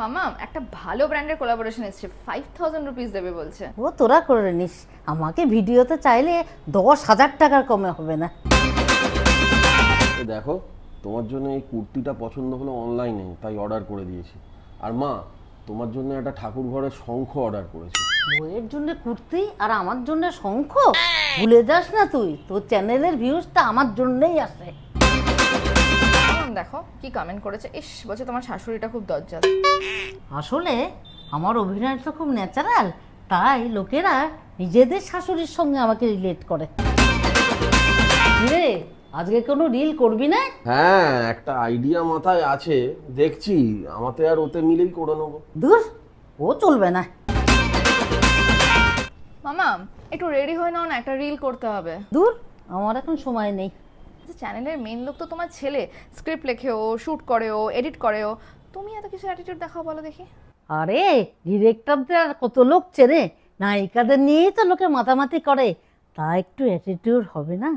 মামা একটা ভালো ব্র্যান্ডের কোলাবোরেশন এসেছে, 5000 রুপিস দেবে বলছে। ও তোরা করে নিস, আমাকে ভিডিওতে চাইলে 10,000 টাকার কমে হবে না। দেখো, তোমার জন্য এই কুর্তিটা পছন্দ হলো অনলাইনে, তাই অর্ডার করে দিয়েছি। আর মা, তোমার জন্য একটা ঠাকুর ঘরের শঙ্খ অর্ডার করেছি। বইয়ের জন্য কুর্তি আর আমার জন্য শঙ্খ? ভুলে যাস না তুই, তোর চ্যানেলের ভিউজটা আমার জন্যই আসে। দেখো কি কমেন্ট করেছে, ইস বলছে তোমার শাশুড়িটা খুব দজ্জাল। আসলে আমার অভিনয়টা খুব ন্যাচারাল, তাই লোকেরা নিজেদের শাশুড়ির সঙ্গে আমাকে রিলেট করে। রে, আজকে কোনো রিল করবি না? হ্যাঁ, একটা আইডিয়া মাথায় আছে, দেখছি আমাতে আর ওতে মিলেই করে নেবো। দূর, ও চলবে না। মামা একটু রেডি হয়ে নাও না, একটা রিল করতে হবে। দূর, আমার এখন সময় নেই। চ্যানেলের মেন লোক তো তোমার ছেলে, স্ক্রিপ্ট লেখেও, শুট করেও, এডিট করেও, তুমি এত কিছু অ্যাটিটিউড দেখাও বলো দেখি। আরে ডিরেক্টরদের আর কত লোক চেনে, নায়িকাদের নিয়েই তো লোকে মাতামাতি করে, তা একটু অ্যাটিটিউড হবে না?